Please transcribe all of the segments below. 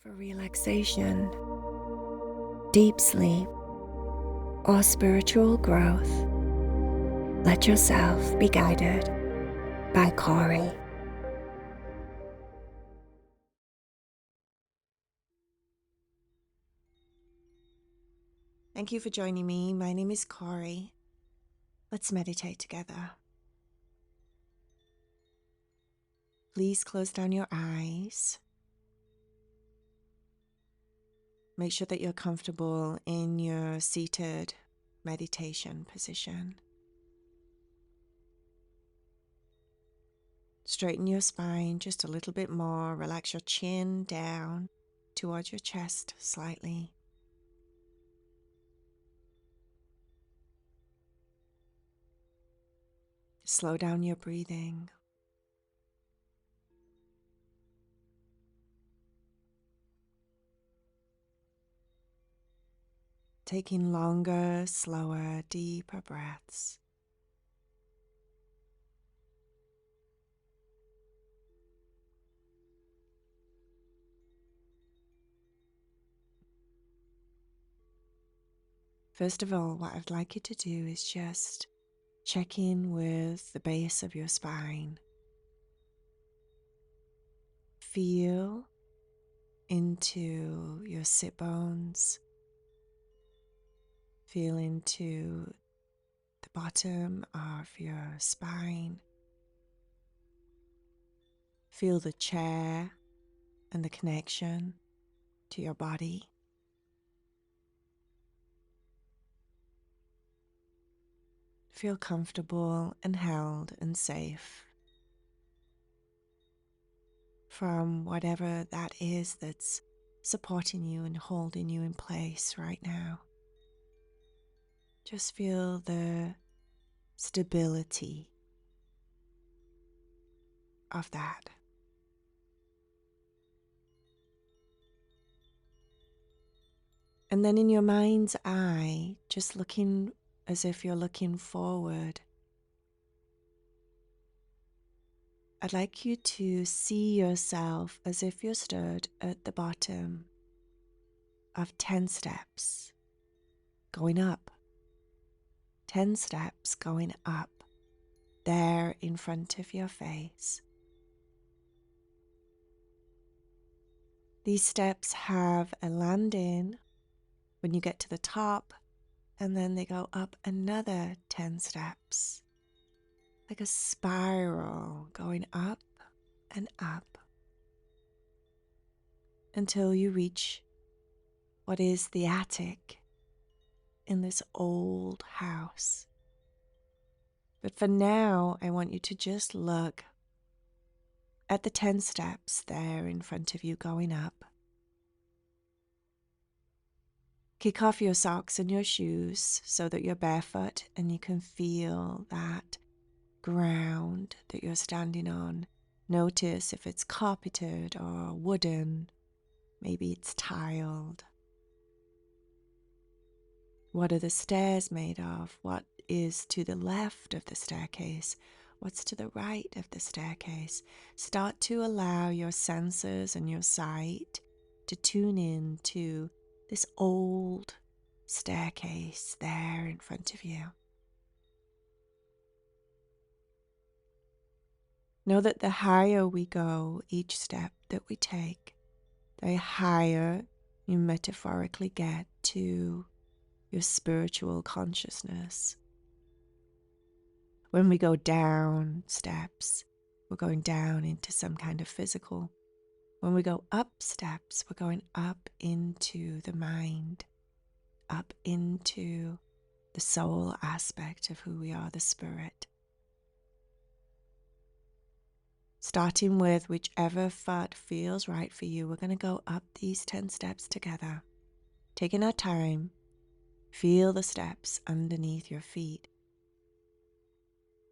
for relaxation, deep sleep, or spiritual growth, let yourself be guided by Cory. Thank you for joining me. My name is Cory. Let's meditate together. Please close down your eyes. Make sure that you're comfortable in your seated meditation position. Straighten your spine just a little bit more. Relax your chin down towards your chest slightly. Slow down your breathing. Taking longer, slower, deeper breaths. First of all, what I'd like you to do is just check in with the base of your spine. Feel into your sit bones. Feel into the bottom of your spine. Feel the chair and the connection to your body. Feel comfortable and held and safe from whatever that is that's supporting you and holding you in place right now. Just feel the stability of that. And then in your mind's eye, just looking as if you're looking forward, I'd like you to see yourself as if you're stood at the bottom of 10 steps going up. 10 steps going up there in front of your face. These steps have a landing when you get to the top, and then they go up another 10 steps, like a spiral going up and up until you reach what is the attic in this old house. But for now, I want you to just look at the 10 steps there in front of you going up. Kick off your socks and your shoes so that you're barefoot and you can feel that ground that you're standing on. Notice if it's carpeted or wooden, maybe it's tiled. What are the stairs made of? What is to the left of the staircase? What's to the right of the staircase? Start to allow your senses and your sight to tune in to this old staircase there in front of you. Know that the higher we go, each step that we take, the higher you metaphorically get to your spiritual consciousness. When we go down steps, we're going down into some kind of physical. When we go up steps, we're going up into the mind, up into the soul aspect of who we are, the spirit. Starting with whichever foot feels right for you, we're going to go up these 10 steps together. Taking our time, feel the steps underneath your feet.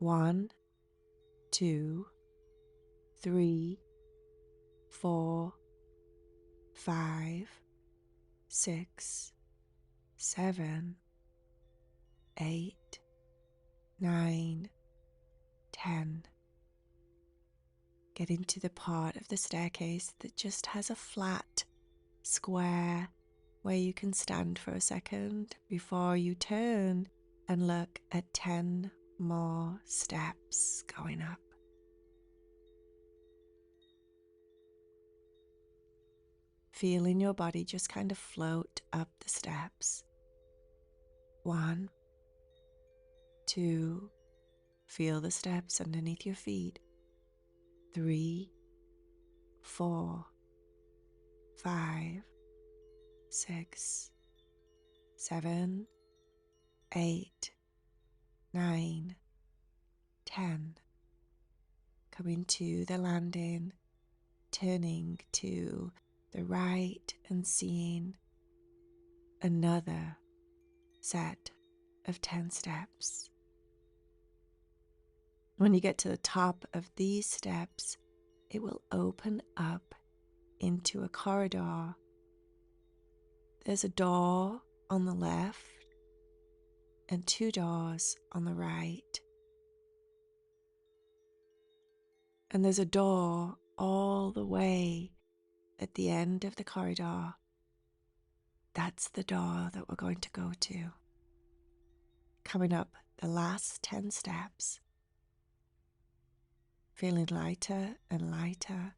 1, 2, 3, 4, 5, 6, 7, 8, 9, 10. Get into the part of the staircase that just has a flat square where you can stand for a second before you turn and look at 10 more steps going up. Feeling your body just kind of float up the steps. 1, 2, feel the steps underneath your feet. 3, 4, 5, 6, 7, 8, 9, 10. Coming to the landing, turning to the right and seeing another set of 10 steps. When you get to the top of these steps, it will open up into a corridor. There's a door on the left and 2 doors on the right. And there's a door all the way at the end of the corridor. That's the door that we're going to go to. Coming up the last 10 steps, feeling lighter and lighter.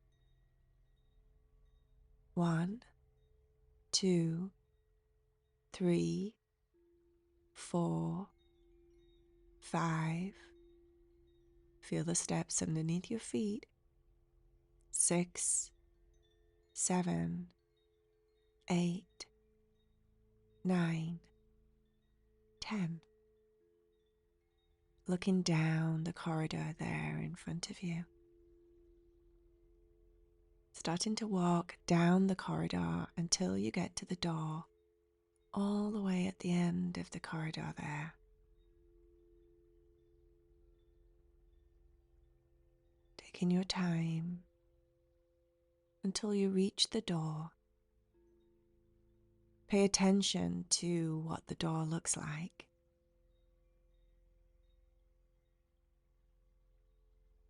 1, 2, 3, 4, 5. Feel the steps underneath your feet. 6, 7, 8, 9, 10. Looking down the corridor there in front of you. Starting to walk down the corridor until you get to the door, all the way at the end of the corridor there. Taking your time until you reach the door. Pay attention to what the door looks like.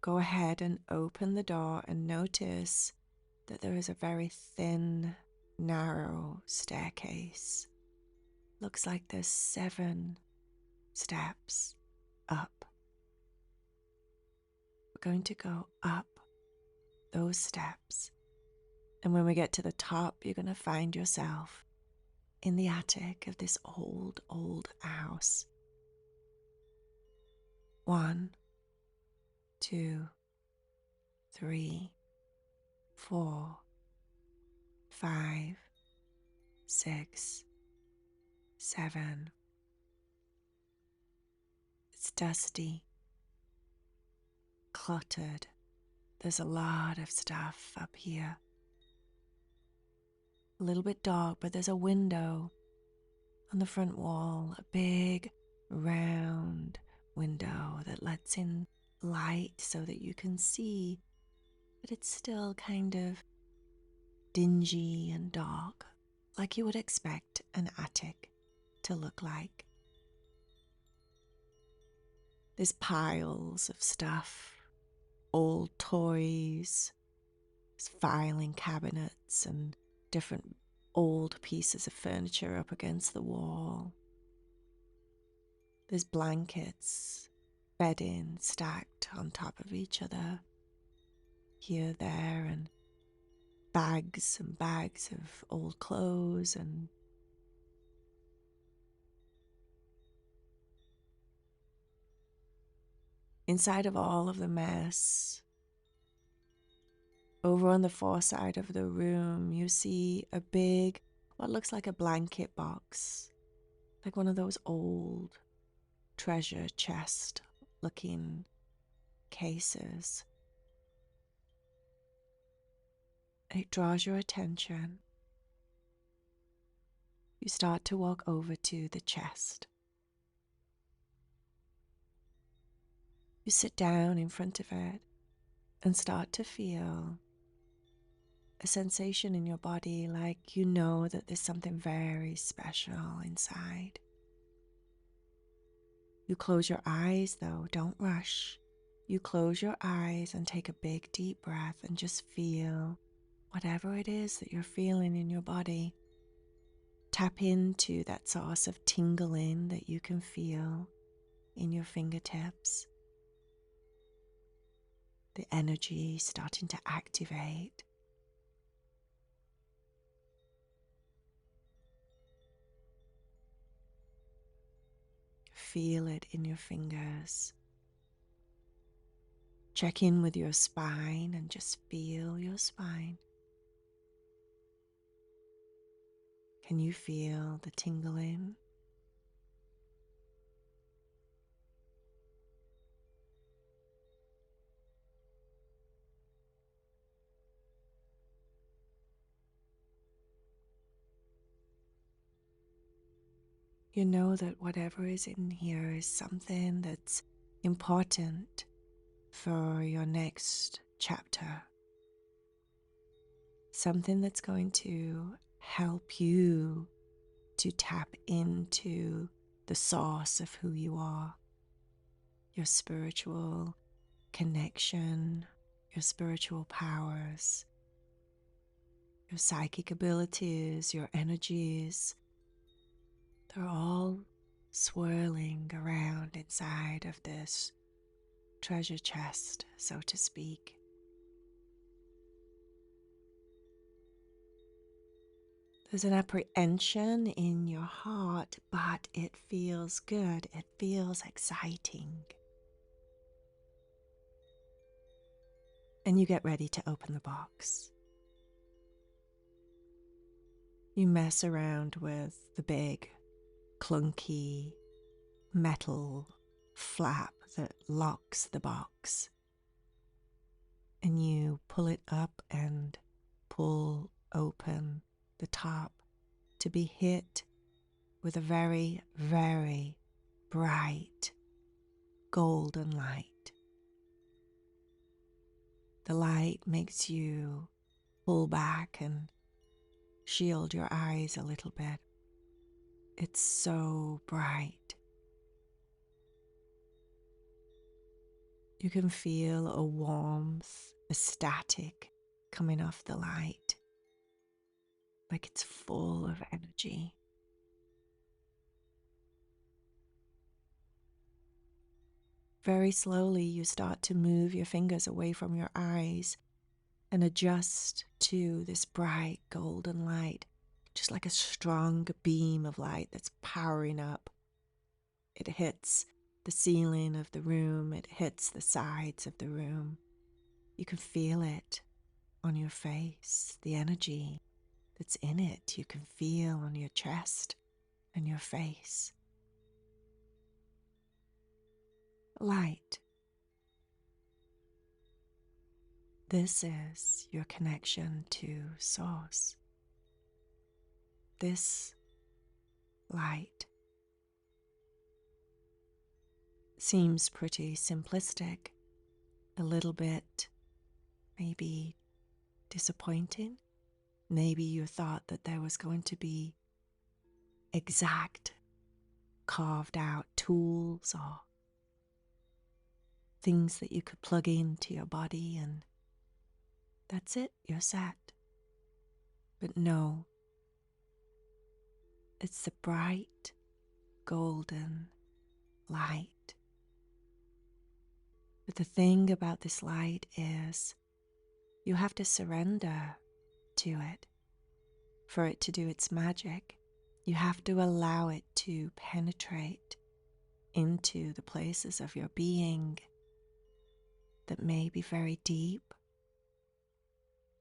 Go ahead and open the door and notice that there is a very thin, narrow staircase. Looks like there's 7 steps up. We're going to go up those steps. And when we get to the top, you're going to find yourself in the attic of this old house. 1, 2, 3, 4, 5, 6, 7. It's dusty, cluttered. There's a lot of stuff up here. A little bit dark, but there's a window on the front wall, a big round window that lets in light so that you can see, but it's still kind of dingy and dark, like you would expect an attic to look like. There's piles of stuff, old toys, filing cabinets and different old pieces of furniture up against the wall. There's blankets, bedding stacked on top of each other, here, there, and bags and bags of old clothes and inside of all of the mess, over on the far side of the room, you see a big, what looks like a blanket box, like one of those old treasure chest looking cases. It draws your attention. You start to walk over to the chest. You sit down in front of it and start to feel a sensation in your body, like you know that there's something very special inside. You close your eyes though, don't rush. You close your eyes and take a big deep breath and just feel whatever it is that you're feeling in your body. Tap into that source of tingling that you can feel in your fingertips. The energy starting to activate. Feel it in your fingers. Check in with your spine and just feel your spine. Can you feel the tingling? You know that whatever is in here is something that's important for your next chapter. Something that's going to help you to tap into the source of who you are, your spiritual connection, your spiritual powers, your psychic abilities, your energies. They're all swirling around inside of this treasure chest, so to speak. There's an apprehension in your heart, but it feels good. It feels exciting. And you get ready to open the box. You mess around with the big, clunky metal flap that locks the box. And you pull it up and pull open the top to be hit with a very, very bright golden light. The light makes you pull back and shield your eyes a little bit. It's so bright. You can feel a warmth, a static coming off the light, like it's full of energy. Very slowly, you start to move your fingers away from your eyes and adjust to this bright golden light, just like a strong beam of light that's powering up. It hits the ceiling of the room, it hits the sides of the room. You can feel it on your face, the energy that's in it. You can feel on your chest and your face. Light. This is your connection to Source. This light seems pretty simplistic, a little bit maybe disappointing. Maybe you thought that there was going to be exact carved out tools or things that you could plug into your body and that's it, you're set. But no, it's the bright golden light. But the thing about this light is you have to surrender to it for it to do its magic. You have to allow it to penetrate into the places of your being that may be very deep,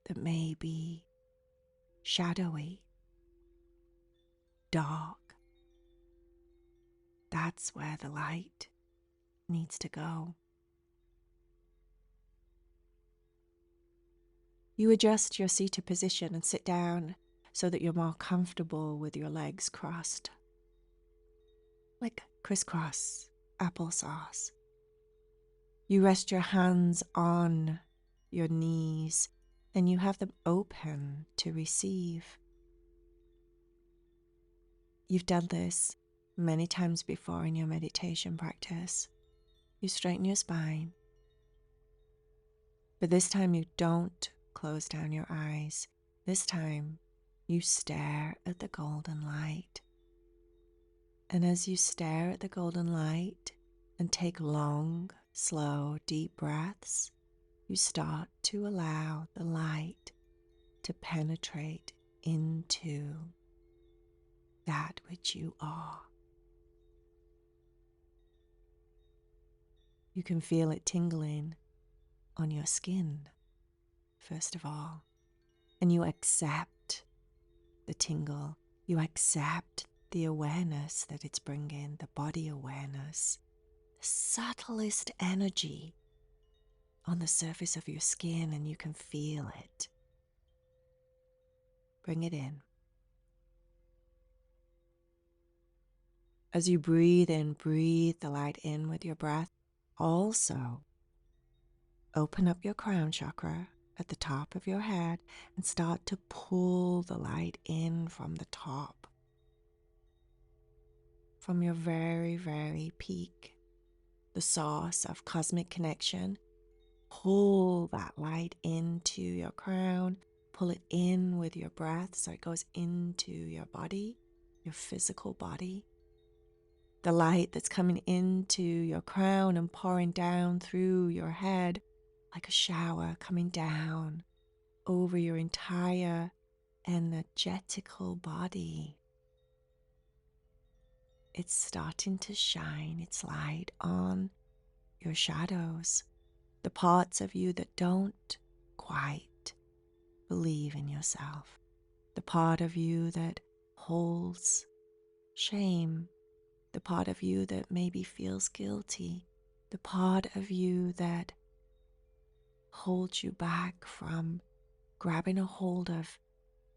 that may be shadowy, dark. That's where the light needs to go. You adjust your seated position and sit down so that you're more comfortable with your legs crossed, like crisscross applesauce. You rest your hands on your knees and you have them open to receive. You've done this many times before in your meditation practice. You straighten your spine, but this time you don't close down your eyes. This time, you stare at the golden light. And as you stare at the golden light and take long, slow, deep breaths, you start to allow the light to penetrate into that which you are. You can feel it tingling on your skin, first of all, and you accept the tingle. You accept the awareness that it's bringing, the body awareness, the subtlest energy on the surface of your skin, and you can feel it. Bring it in. As you breathe in, breathe the light in with your breath. Also, open up your crown chakra at the top of your head and start to pull the light in from the top, from your very, very peak, the source of cosmic connection. Pull that light into your crown, pull it in with your breath so it goes into your body, your physical body. The light that's coming into your crown and pouring down through your head like a shower coming down over your entire energetical body. It's starting to shine its light on your shadows, the parts of you that don't quite believe in yourself, the part of you that holds shame, the part of you that maybe feels guilty, the part of you that holds you back from grabbing a hold of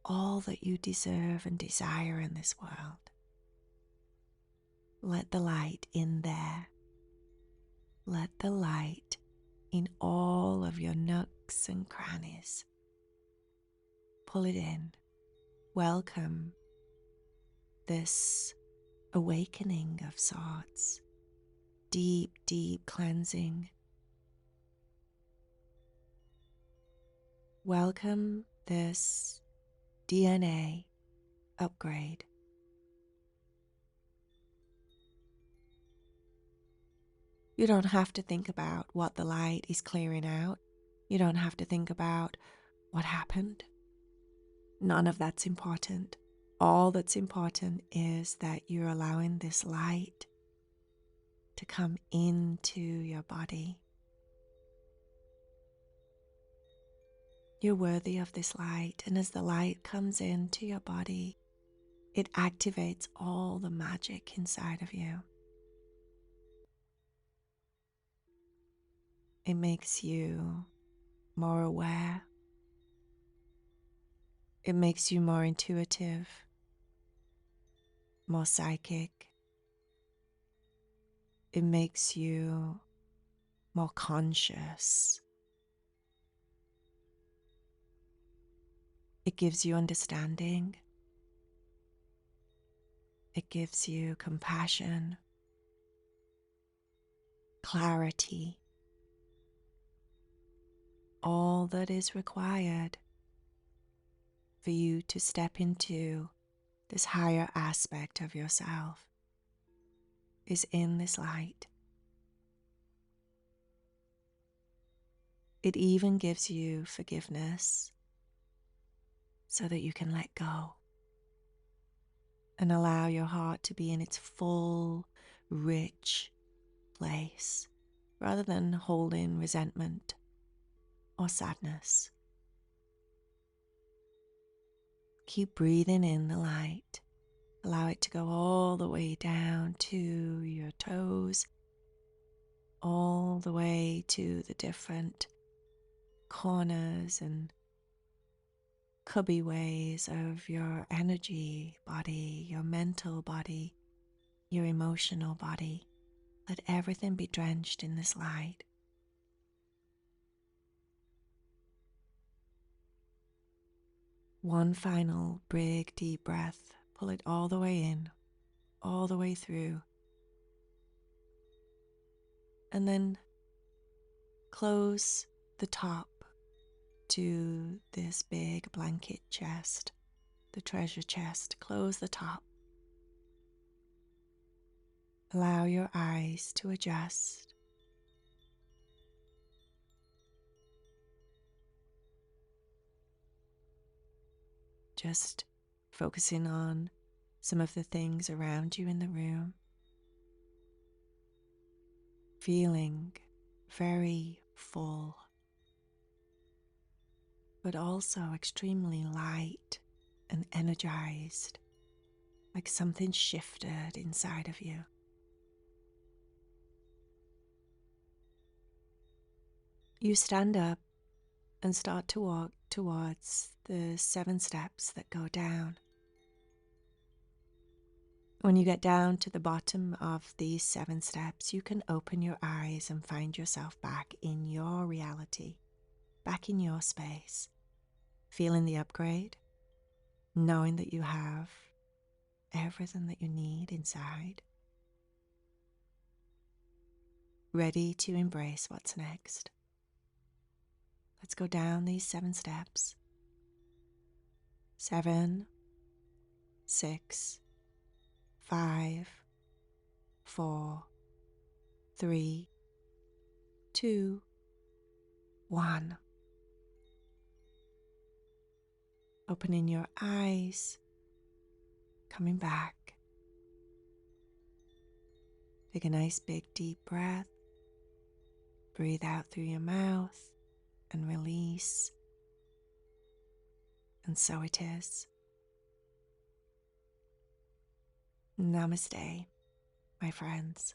all that you deserve and desire in this world. Let the light in there. Let the light in all of your nooks and crannies. Pull it in. Welcome this awakening of sorts. Deep, deep cleansing. Welcome this DNA upgrade. You don't have to think about what the light is clearing out. You don't have to think about what happened. None of that's important. All that's important is that you're allowing this light to come into your body. You're worthy of this light, and as the light comes into your body, it activates all the magic inside of you. It makes you more aware. It makes you more intuitive, more psychic. It makes you more conscious. It gives you understanding. It gives you compassion, clarity, all that is required for you to step into this higher aspect of yourself is in this light. It even gives you forgiveness so that you can let go and allow your heart to be in its full, rich place rather than holding resentment or sadness. Keep breathing in the light. Allow it to go all the way down to your toes, all the way to the different corners and cubbyways of your energy body, your mental body, your emotional body. Let everything be drenched in this light. One final big deep breath. Pull it all the way in, all the way through. And then close the top to this big blanket chest, the treasure chest. Close the top. Allow your eyes to adjust. Just focusing on some of the things around you in the room. Feeling very full, but also extremely light and energized, like something shifted inside of you. You stand up and start to walk towards the 7 steps that go down. When you get down to the bottom of these 7 steps, you can open your eyes and find yourself back in your reality, back in your space, feeling the upgrade, knowing that you have everything that you need inside, ready to embrace what's next. Let's go down these 7 steps. 7, 6, 5, 4, 3, 2, 1. Opening your eyes, coming back. Take a nice big deep breath. Breathe out through your mouth and release. And so it is. Namaste, my friends.